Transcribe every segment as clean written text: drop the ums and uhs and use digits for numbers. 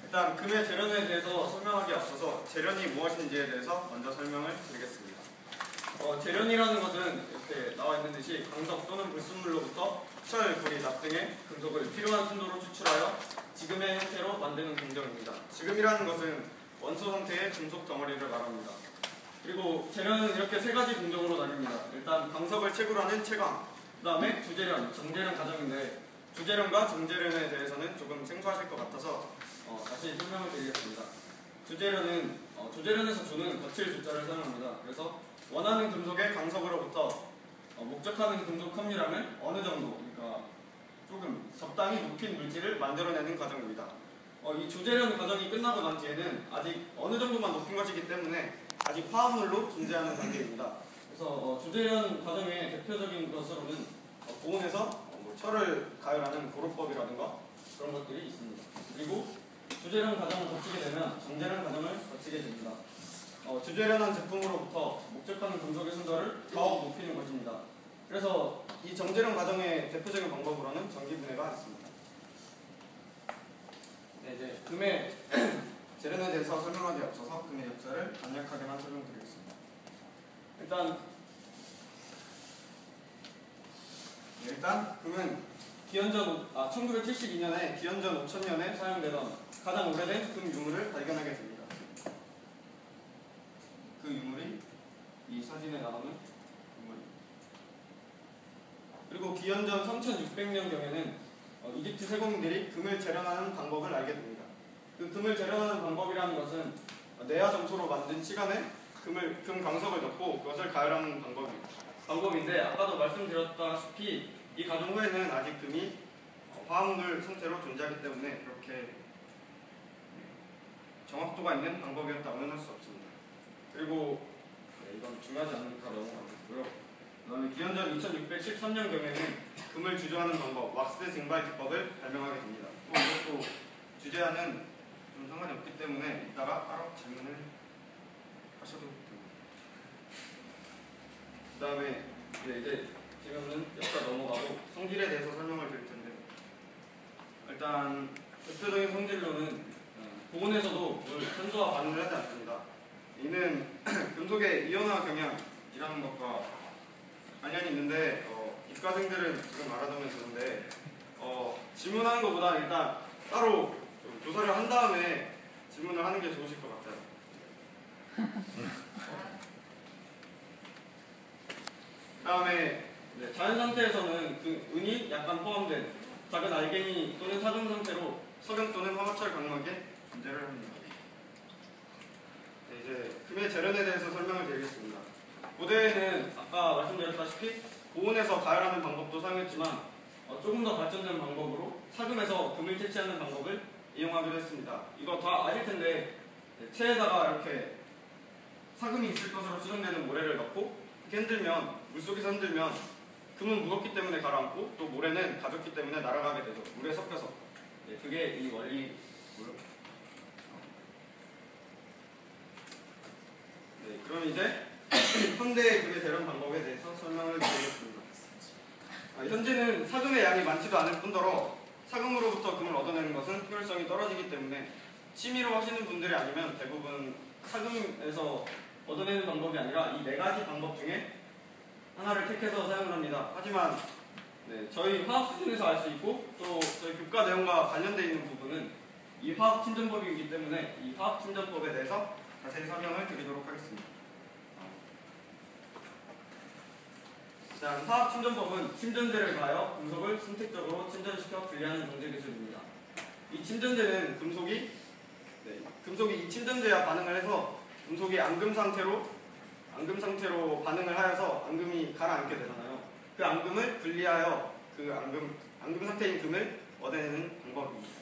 일단 금의 재련에 대해서 설명하기에 앞서서 재련이 무엇인지에 대해서 먼저 설명을 드리겠습니다. 재련이라는 것은 이렇게 나와 있는 듯이 강석 또는 불순물로부터 철, 구리, 납 등의 금속을 필요한 순도로 추출하여 지금의 형태로 만드는 공정입니다. 지금이라는 것은 원소 상태의 금속 덩어리를 말합니다. 그리고 재련은 이렇게 세 가지 공정으로 나뉩니다. 일단 강석을 채굴하는 채광, 그 다음에 주재련, 정재련 과정인데 주재련과 정재련에 대해서는 조금 생소하실 것 같아서 다시 설명을 드리겠습니다. 주재련에서 주는 거칠 주자를 사용합니다. 그래서 원하는 금속의 강석으로부터 목적하는 금속 함유량을 어느 정도, 그러니까 조금 적당히 높인 물질을 만들어내는 과정입니다. 이 주재련 과정이 끝나고 난 뒤에는 아직 어느 정도만 높인 것이기 때문에 아직 화합물로 존재하는 단계입니다. 그래서 주재련 과정의 대표적인 것으로는 고온에서 철을 가열하는 고로법이라든가 그런 것들이 있습니다. 그리고 주재련 과정을 거치게 되면 정재련 과정을 거치게 됩니다. 주재련한 제품으로부터 목적하는 금속의 순도를 더욱 높이는 것입니다. 그래서 이 정재련 과정의 대표적인 방법으로는 전기분해가 있습니다. 네, 이제 금의 재련에 대해서 설명하기에 앞서서 금의 역사를 간략하게만 설명드리겠습니다. 일단 금은 1972년에 기원전 5000년에 사용되던 가장 오래된 금 유물을 발견하게 됩니다. 그 유물이 이 사진에 나오는 유물입니다. 그리고 기원전 3600년경에는 이집트 세공인들이 금을 재련하는 방법을 알게 됩니다. 그 금을 재련하는 방법이라는 것은 내화 점토로 만든 시간에 금 강석을 넣고 그것을 가열하는 방법인데 아까도 말씀드렸다시피 이 과정 후에는 아직 금이 화합물 상태로 존재하기 때문에 그렇게 정확도가 있는 방법이었다고는 할 수 없습니다. 그리고 이건 중요하지 않으니까 넘어가고요. 그 다음에 기원전 2613년경에는 금을 주조하는 방법, 왁스 증발 기법을 발명하게 됩니다. 또 이것도 주제와는 좀 상관이 없기 때문에 이따가 따로 질문을 하셔도 됩니다. 그 다음에 이제 지금은 역사 넘어가고 성질에 대해서 설명을 드릴 텐데, 일단 대표적인 성질로는 고온에서도 산소와 반응을 하지 않습니다. 이는 금속의 이온화 경향이라는 것과 관련이 있는데 이과생들은 지금 알아두면 되는데 질문하는 것보다 일단 따로 조사를 한 다음에 질문을 하는 게 좋으실 것 같아요. 그 다음에 자연 상태에서는 그 은이 약간 포함된 작은 알갱이 또는 사중 상태로 석영 또는 화합철 각막에 존재를 합니다. 이제 금의 재련에 대해서 설명을 드리겠습니다. 고대에는 아까 말씀드렸다시피 고온에서 가열하는 방법도 사용했지만 조금 더 발전된 방법으로 사금에서 금을 채취하는 방법을 이용하기로 했습니다. 이거 다 아실 텐데 체에다가 이렇게 사금이 있을 것으로 추정되는 모래를 넣고 흔들면, 물속에서 흔들면 금은 무겁기 때문에 가라앉고 또 모래는 가볍기 때문에 날아가게 되죠. 물에 섞여서. 그게 이 원리고요. 그럼 이제 현대의 금의 재련 방법에 대해서 설명을 드리겠습니다. 현재는 사금의 양이 많지도 않을 뿐더러 사금으로부터 금을 얻어내는 것은 효율성이 떨어지기 때문에 취미로 하시는 분들이 아니면 대부분 사금에서 얻어내는 방법이 아니라 이 4가지 방법 중에 하나를 택해서 사용을 합니다. 하지만 저희 화학 수준에서 알 수 있고 또 저희 교과 내용과 관련되어 있는 부분은 이 화학 침전법이기 때문에 이 화학 침전법에 대해서 자세히 설명을 드리도록 하겠습니다. 화학 침전법은 침전제를 가하여 금속을 선택적으로 침전시켜 분리하는 정제 기술입니다. 이 침전제는 금속이 이 침전제와 반응을 해서 금속이 앙금 상태로 반응을 하여서 앙금이 가라앉게 되잖아요. 그 앙금을 분리하여 그 앙금 상태인 금을 얻어내는 방법입니다.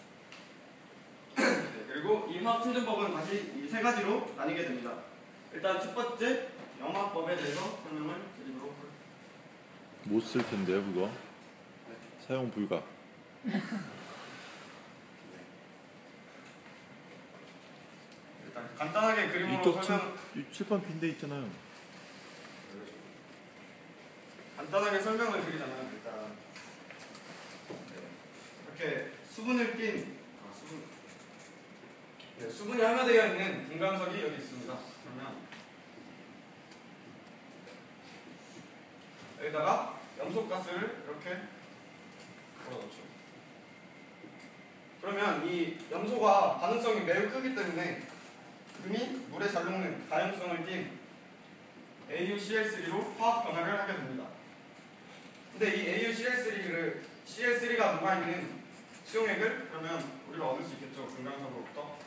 그리고 이 화학 침전법은 다시 이 3가지로 나뉘게 됩니다. 일단 첫 번째 염화법에 대해서 설명을 드리도록 하겠습니다. 못 쓸 텐데요, 그거? 사용 불가. 일단 간단하게 그림으로 설명. 칠판 빈데 있잖아요. 간단하게 설명을 드리자면 일단 이렇게 수분을 띤 수분이 함유되어 있는 금강석이 여기 있습니다. 그러면 여기다가 염소가스를 이렇게 걸어놓죠. 그러면 이 염소가 반응성이 매우 크기 때문에 금이 물에 잘 녹는 가용성을 띤 AuCl3로 화학 변화를 하게 됩니다. 근데 이 AuCl3가 녹아있는 수용액을 그러면 우리가 얻을 수 있겠죠. 금강석으로부터.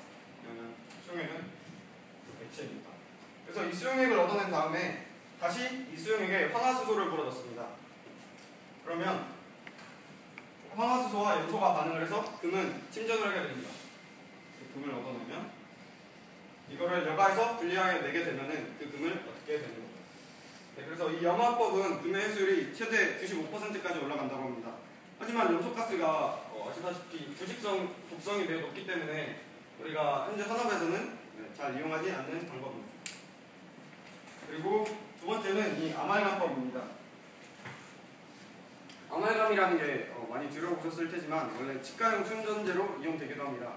그러면 수용액은 액체입니다. 그래서 이 수용액을 얻어낸 다음에 다시 이 수용액에 황화수소를 불어넣습니다. 그러면 황화수소와 염소가 반응을 해서 금은 침전을 하게 됩니다. 금을 얻어내면 이거를 여가해서 분리하게 내게 되면은 그 금을 얻게 되는 겁니다. 네, 그래서 이 염화법은 금의 해수율이 최대 95%까지 올라간다고 합니다. 하지만 염소가스가 아시다시피 독성이 매우 높기 때문에 우리가 현재 산업에서는 잘 이용하지 않는 방법입니다. 그리고 두 번째는 이 아말감법입니다. 아말감이라는 게 많이 들어보셨을 테지만 원래 치과용 충전재로 이용되기도 합니다.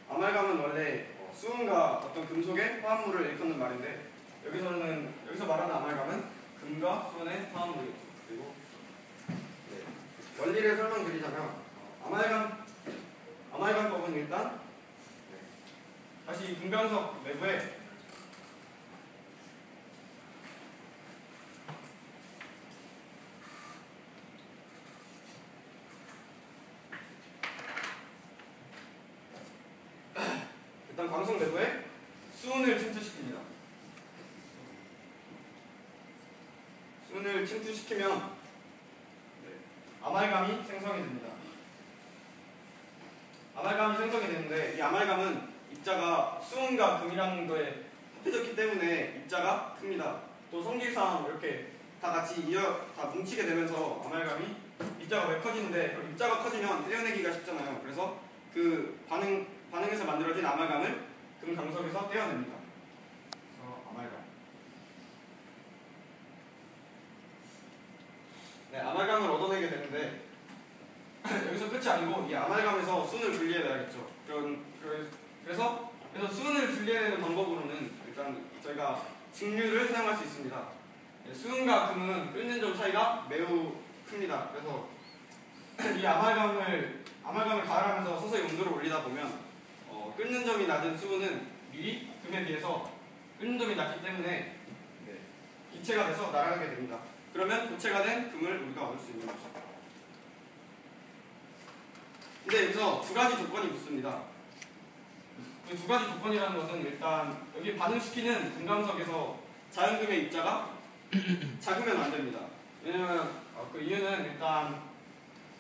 아말감은 원래 수은과 어떤 금속의 화합물을 일컫는 말인데 여기서 말하는 아말감은 금과 수은의 화합물이죠. 그리고 원리를 설명드리자면 아말감법은 일단 다시 이 금강석 내부에 일단 광석 내부에 수은을 침투시킵니다. 수은을 침투시키면 아말감이 생성이 됩니다. 아말감이 생성이 되는데 이 아말감은 입자가 수은과 금이라는 거에 합해졌기 때문에 입자가 큽니다. 또 성질상 이렇게 다 같이 다 뭉치게 되면서 아말감이 입자가 왜 커지는데 입자가 커지면 떼어내기가 쉽잖아요. 그래서 그 반응에서 만들어진 아말감을 금강석에서 떼어냅니다. 그래서 아말감. 네, 아말감을 얻어내게 되는데 여기서 끝이 아니고 이 아말감에서 수은을 분리해내야겠죠. 그래서 수은을 분리해내는 방법으로는 일단 저희가 증류를 사용할 수 있습니다. 수은과 금은 끓는 점 차이가 매우 큽니다. 그래서 이 아말감을 가열하면서 서서히 온도를 올리다 보면 끓는 점이 낮은 수은은 미리 금에 비해서 끓는 점이 낮기 때문에 기체가 돼서 날아가게 됩니다. 그러면 고체가 된 금을 우리가 얻을 수 있는 거죠. 근데 여기서 두 가지 조건이 붙습니다. 그 두 가지 조건이라는 것은 일단 여기 반응시키는 금강석에서 자연금의 입자가 작으면 안 됩니다. 왜냐면 그 이유는 일단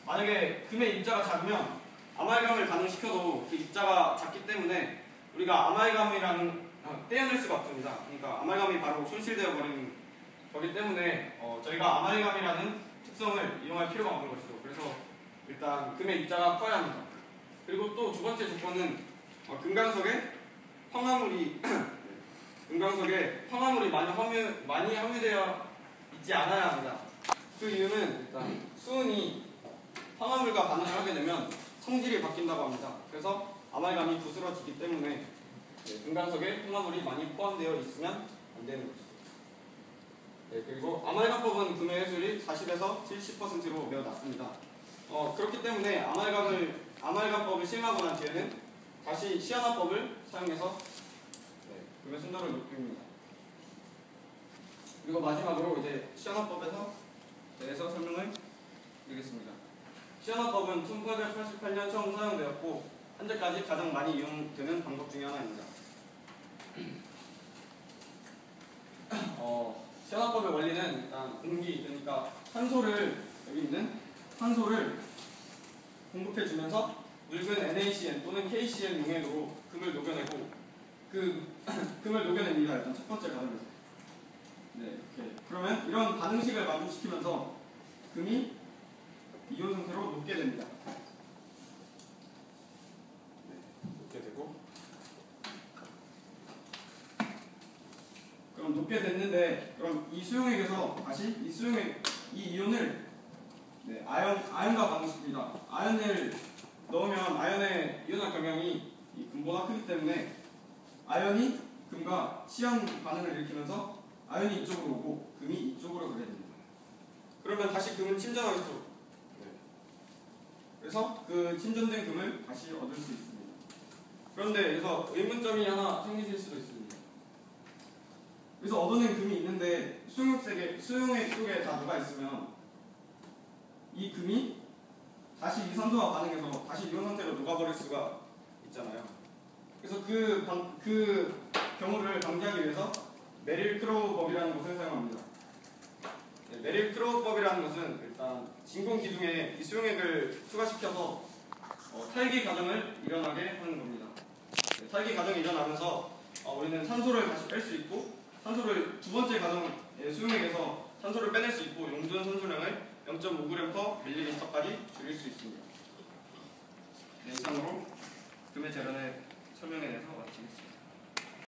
만약에 금의 입자가 작으면 아말감을 반응시켜도 그 입자가 작기 때문에 우리가 아말감이라는 떼어낼 수가 없습니다. 그러니까 아말감이 바로 손실되어 버리는 거기 때문에 저희가 아말감이라는 특성을 이용할 필요가 없는 것이죠. 그래서 일단 금의 입자가 커야 합니다. 그리고 또 두 번째 조건은 금강석에 황화물이 많이 함유되어 있지 않아야 합니다. 그 이유는 일단 수은이 황화물과 반응을 하게 되면 성질이 바뀐다고 합니다. 그래서 아말감이 부스러지기 때문에 금강석에 황화물이 많이 포함되어 있으면 안 되는 것이죠. 그리고 아말감법은 금의 해수율이 40에서 70%로 매우 낮습니다. 그렇기 때문에 아말감법을 시행하고 난 뒤에는 다시 시아나법을 사용해서 금의 순도를 높입니다. 그리고 마지막으로 이제 시아나법에 대해서 설명을 드리겠습니다. 시아나법은 1888년 처음 사용되었고 현재까지 가장 많이 이용되는 방법 중에 하나입니다. 시아나법의 원리는 일단 공기, 그러니까 여기 있는 산소를 공급해주면서 묽은 NaCN 또는 KCl 용액으로 금을 녹여내고 금을 녹여냅니다. 일단 첫 번째 과정에서. 이렇게. 그러면 이런 반응식을 만족시키면서 금이 이온 상태로 녹게 됩니다. 녹게 되고 그럼 녹게 됐는데 그럼 이 수용액에서 다시 이 이온을 아연과 반응시킵니다. 넣으면 아연의 이온화 경향이 이 금보다 크기 때문에 아연이 금과 시연 반응을 일으키면서 아연이 이쪽으로 오고 금이 이쪽으로 가게 됩니다. 그러면 다시 금은 침전하겠죠. 그래서 그 침전된 금을 다시 얻을 수 있습니다. 그런데 여기서 의문점이 하나 생기실 수도 있습니다. 그래서 얻어낸 금이 있는데 수용액 속에 다 녹아 있으면 이 금이 다시 이 산소와 반응해서 다시 이온 상태로 녹아버릴 수가 있잖아요. 그래서 그 경우를 방지하기 위해서 메릴-크로우 법이라는 것을 사용합니다. 네, 메릴-크로우 법이라는 것은 일단 진공 기둥에 이 수용액을 투과시켜서 탈기 과정을 일어나게 하는 겁니다. 네, 탈기 과정이 일어나면서 우리는 산소를 다시 뺄 수 있고 산소를 두 번째 과정의 수용액에서 산소를 빼낼 수 있고 용존 산소량을 0.5g/ml까지 줄일 수 있습니다. 네, 이상으로 금의 재련의 설명에 대해서 마치겠습니다.